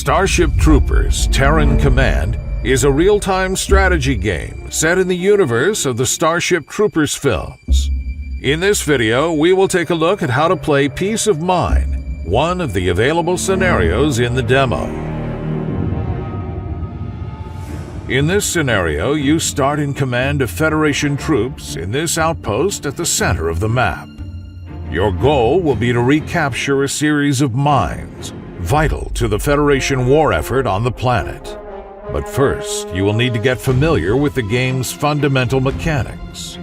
Starship Troopers Terran Command is a real-time strategy game set in the universe of the Starship Troopers films. In this video, we will take a look at how to play Peace of Mind, one of the available scenarios in the demo. In this scenario, you start in command of Federation troops in this outpost at the center of the map. Your goal will be to recapture a series of mines vital to the Federation war effort on the planet. But first, you will need to get familiar with the game's fundamental mechanics.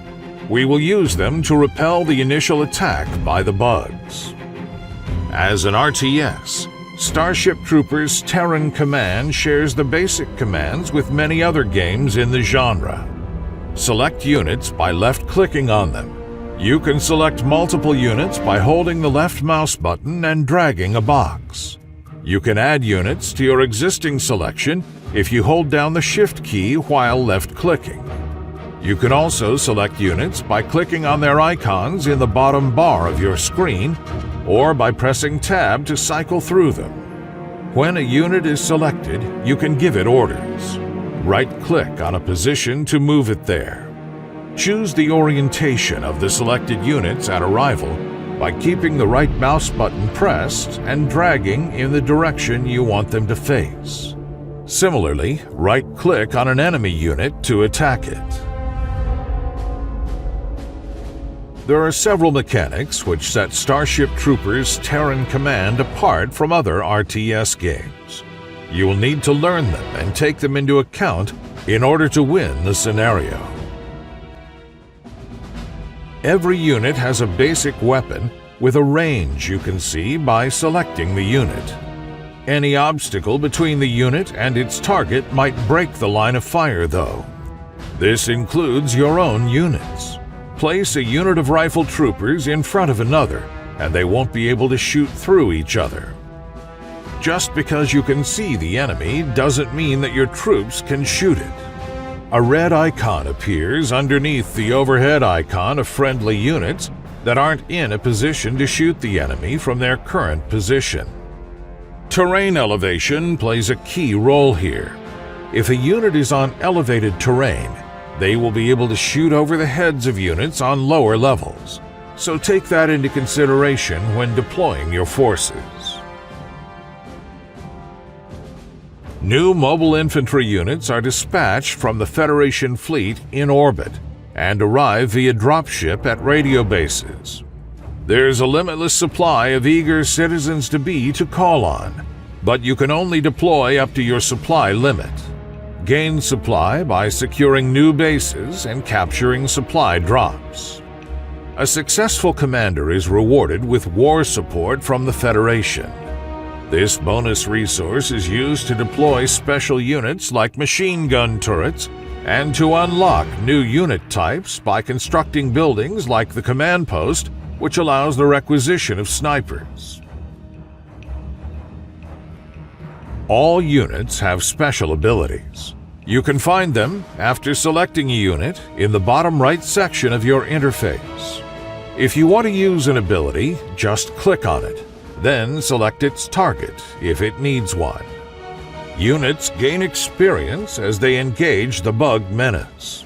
We will use them to repel the initial attack by the bugs. As an RTS, Starship Troopers Terran Command shares the basic commands with many other games in the genre. Select units by left-clicking on them. You can select multiple units by holding the left mouse button and dragging a box. You can add units to your existing selection if you hold down the Shift key while left-clicking. You can also select units by clicking on their icons in the bottom bar of your screen, or by pressing Tab to cycle through them. When a unit is selected, you can give it orders. Right-click on a position to move it there. Choose the orientation of the selected units at arrival by keeping the right mouse button pressed and dragging in the direction you want them to face. Similarly, right-click on an enemy unit to attack it. There are several mechanics which set Starship Troopers Terran Command apart from other RTS games. You will need to learn them and take them into account in order to win the scenario. Every unit has a basic weapon with a range you can see by selecting the unit. Any obstacle between the unit and its target might break the line of fire, though. This includes your own units. Place a unit of rifle troopers in front of another, and they won't be able to shoot through each other. Just because you can see the enemy doesn't mean that your troops can shoot it. A red icon appears underneath the overhead icon of friendly units that aren't in a position to shoot the enemy from their current position. Terrain elevation plays a key role here. If a unit is on elevated terrain, they will be able to shoot over the heads of units on lower levels, so take that into consideration when deploying your forces. New mobile infantry units are dispatched from the Federation fleet in orbit and arrive via dropship at radio bases. There's a limitless supply of eager citizens-to-be to call on, but you can only deploy up to your supply limit. Gain supply by securing new bases and capturing supply drops. A successful commander is rewarded with war support from the Federation. This bonus resource is used to deploy special units like machine gun turrets and to unlock new unit types by constructing buildings like the command post, which allows the requisition of snipers. All units have special abilities. You can find them after selecting a unit in the bottom right section of your interface. If you want to use an ability, just click on it, then select its target if it needs one. Units gain experience as they engage the bug menace.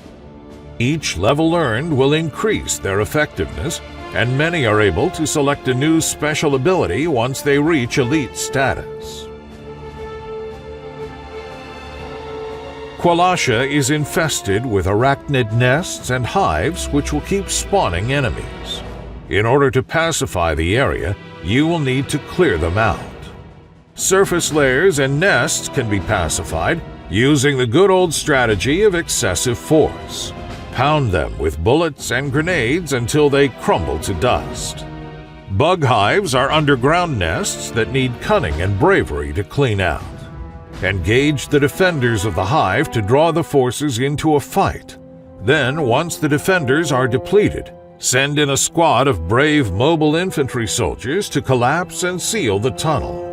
Each level earned will increase their effectiveness, and many are able to select a new special ability once they reach elite status. Kwalasha is infested with arachnid nests and hives which will keep spawning enemies. In order to pacify the area, you will need to clear them out. Surface layers and nests can be pacified using the good old strategy of excessive force. Pound them with bullets and grenades until they crumble to dust. Bug hives are underground nests that need cunning and bravery to clean out. Engage the defenders of the hive to draw the forces into a fight. Then, once the defenders are depleted, send in a squad of brave mobile infantry soldiers to collapse and seal the tunnel.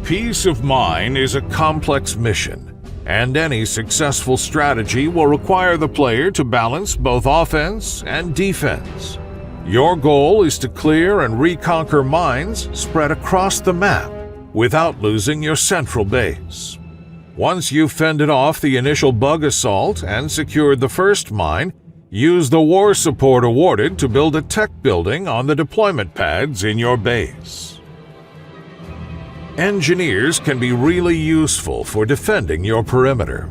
Peace of Mind is a complex mission, and any successful strategy will require the player to balance both offense and defense. Your goal is to clear and reconquer mines spread across the map without losing your central base. Once you've fended off the initial bug assault and secured the first mine, use the war support awarded to build a tech building on the deployment pads in your base. Engineers can be really useful for defending your perimeter.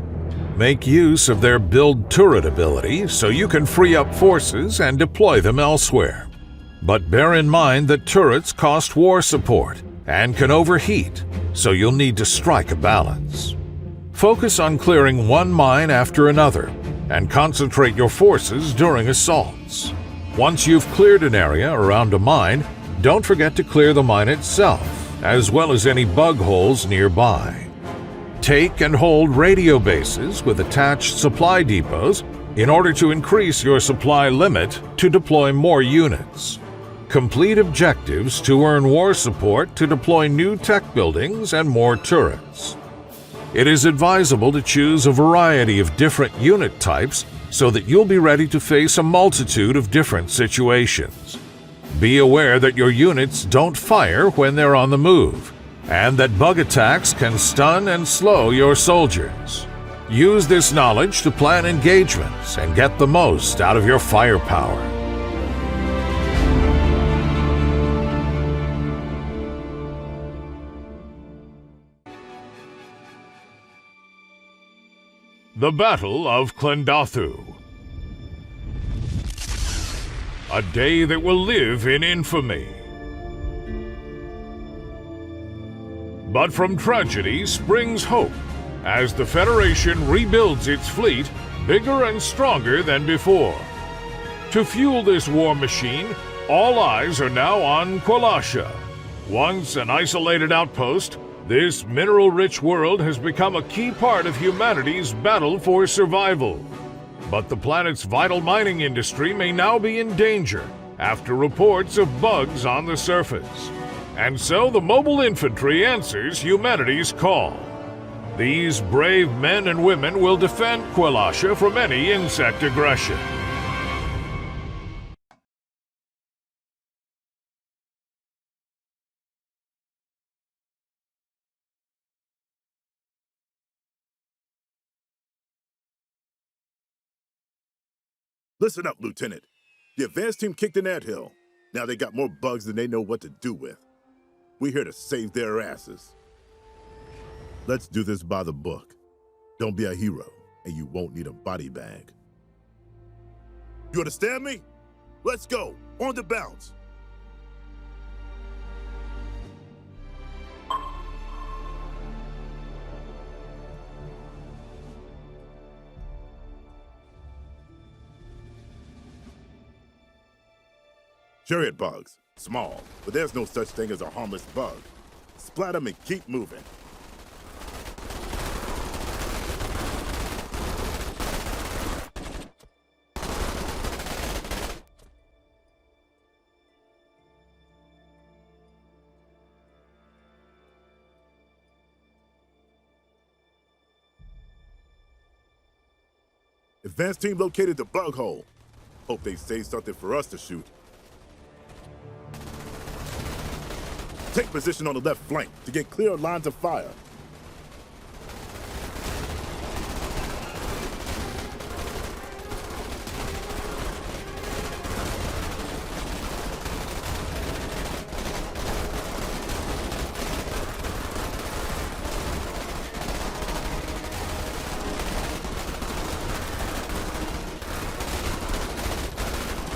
Make use of their build turret ability so you can free up forces and deploy them elsewhere. But bear in mind that turrets cost war support and can overheat, so you'll need to strike a balance. Focus on clearing one mine after another and concentrate your forces during assaults. Once you've cleared an area around a mine, don't forget to clear the mine itself, as well as any bug holes nearby. Take and hold radio bases with attached supply depots in order to increase your supply limit to deploy more units. Complete objectives to earn war support to deploy new tech buildings and more turrets. It is advisable to choose a variety of different unit types so that you'll be ready to face a multitude of different situations. Be aware that your units don't fire when they're on the move, and that bug attacks can stun and slow your soldiers. Use this knowledge to plan engagements and get the most out of your firepower. The Battle of Clendathu. A day that will live in infamy. But from tragedy springs hope, as the Federation rebuilds its fleet bigger and stronger than before. To fuel this war machine, all eyes are now on Kwalasha. Once an isolated outpost, this mineral-rich world has become a key part of humanity's battle for survival. But the planet's vital mining industry may now be in danger after reports of bugs on the surface. And so the Mobile Infantry answers humanity's call. These brave men and women will defend Kwalasha from any insect aggression. Listen up, Lieutenant. The advance team kicked an anthill. Now they got more bugs than they know what to do with. We're here to save their asses. Let's do this by the book. Don't be a hero, and you won't need a body bag. You understand me? Let's go, on the bounce. Chariot bugs, small, but there's no such thing as a harmless bug. Splat them and keep moving. Advance team located the bug hole. Hope they save something for us to shoot. Take position on the left flank to get clear lines of fire.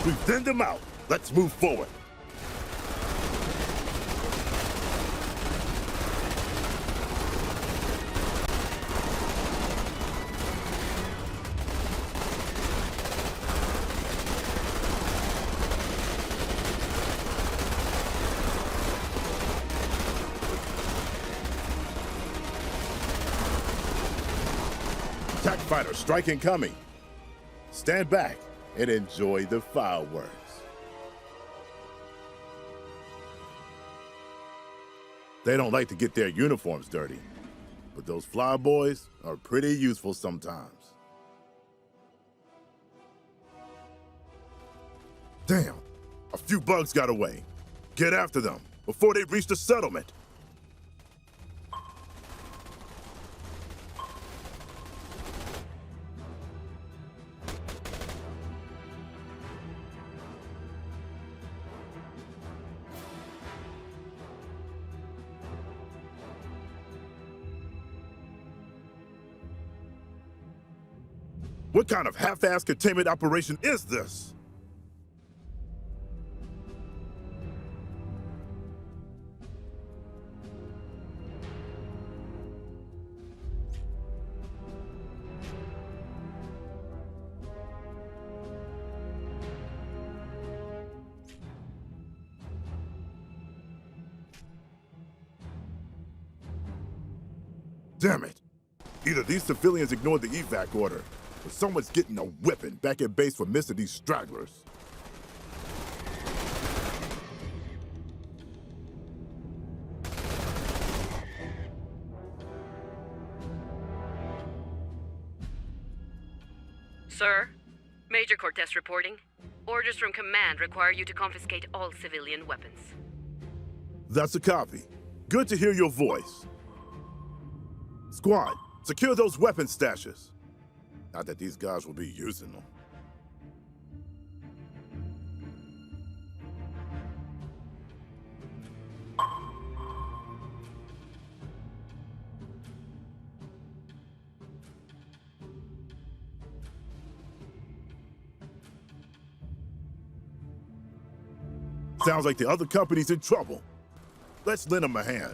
We've thinned them out. Let's move forward. Attack fighter strike incoming. Stand back and enjoy the fireworks. They don't like to get their uniforms dirty, but those flyboys are pretty useful sometimes. Damn, A few bugs got away. Get after them before they reach the settlement. What kind of half-assed containment operation is this? Damn it! Either these civilians ignored the evac order, or someone's getting a whipping back at base for missing these stragglers. Sir, Major Cortez reporting. Orders from Command require you to confiscate all civilian weapons. That's a copy. Good to hear your voice. Squad, secure those weapon stashes. Not that these guys will be using them. Sounds like the other company's in trouble. Let's lend them a hand.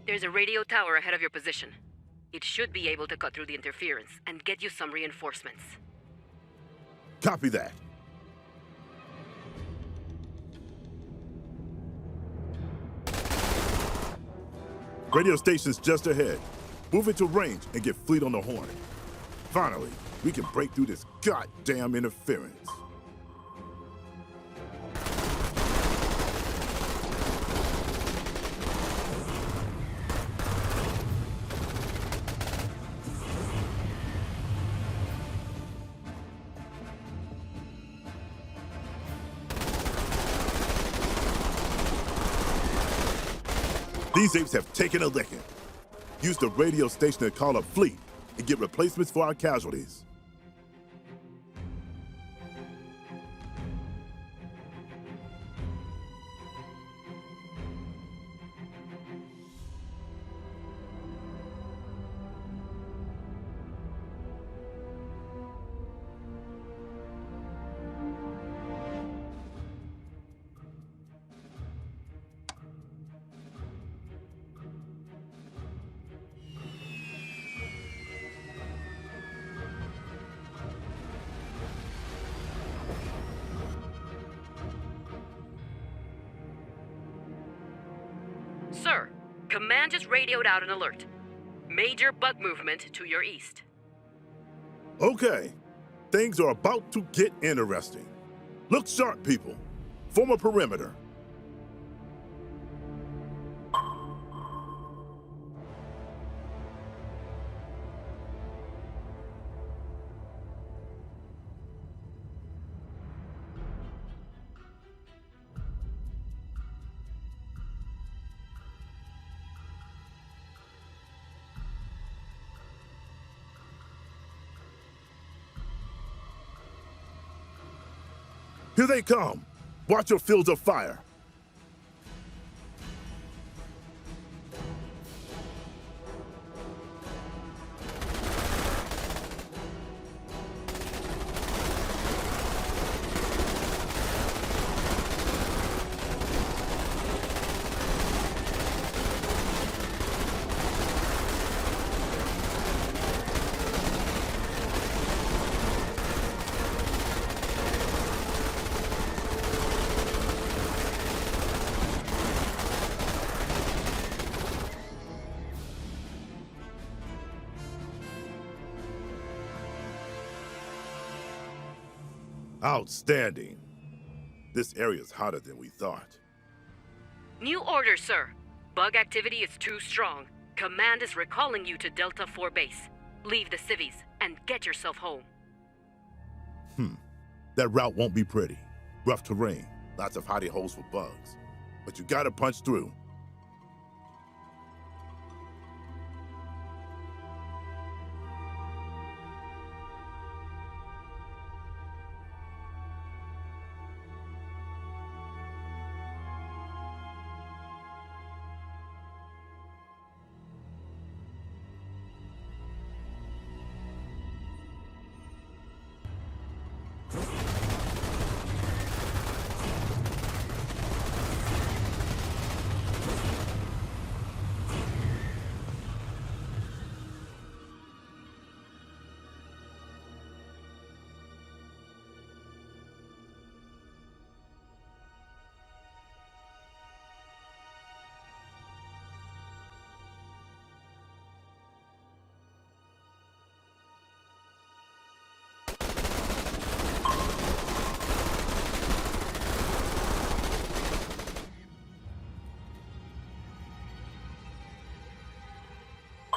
There's a radio tower ahead of your position. It should be able to cut through the interference and get you some reinforcements. Copy that. Radio station's just ahead. Move into range and get fleet on the horn. Finally, we can break through this goddamn interference. These apes have taken a licking. Use the radio station to call up fleet and get replacements for our casualties. Sir, Command just radioed out an alert. Major bug movement to your east. Okay, things are about to get interesting. Look sharp, people. Form a perimeter. Here they come. Watch your fields of fire. Outstanding. This area's hotter than we thought. New order, sir. Bug activity is too strong. Command is recalling you to Delta 4 base. Leave the civies and get yourself home. That route won't be pretty. Rough terrain, lots of hidey holes for bugs. But you gotta punch through.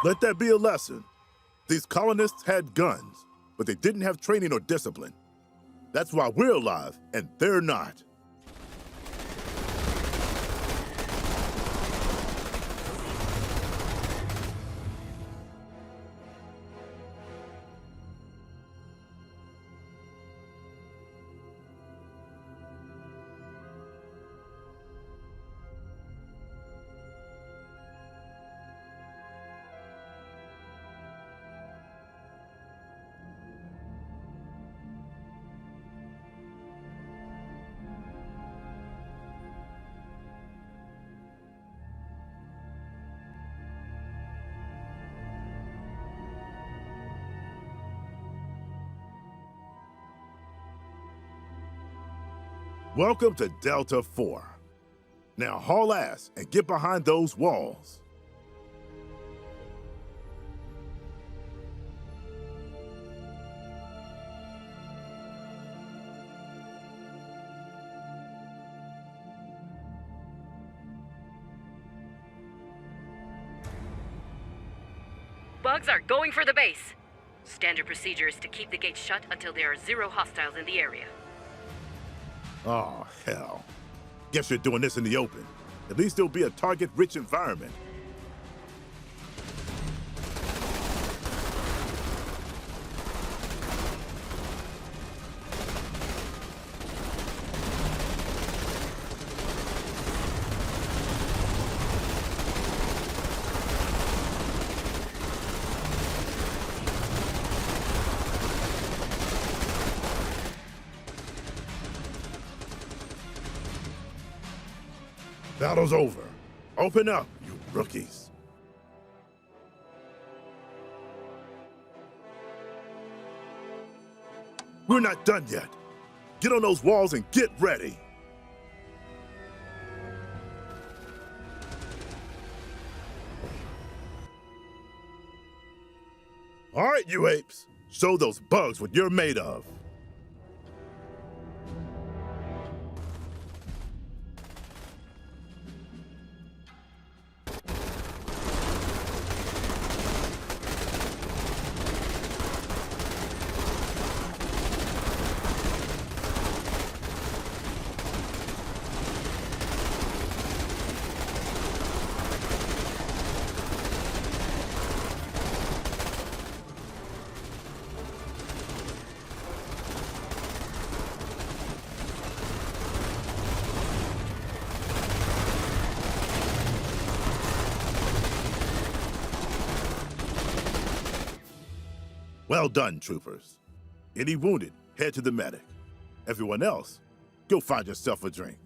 Let that be a lesson. These colonists had guns, but they didn't have training or discipline. That's why we're alive, and they're not. Welcome to Delta 4. Now haul ass and get behind those walls. Bugs are going for the base. Standard procedure is to keep the gates shut until there are 0 hostiles in the area. Oh, hell. Guess you're doing this in the open. At least it'll be a target-rich environment. Battle's over. Open up, you rookies. We're not done yet. Get on those walls and get ready. All right, you apes. Show those bugs what you're made of. Well done, troopers. Any wounded, head to the medic. Everyone else, go find yourself a drink.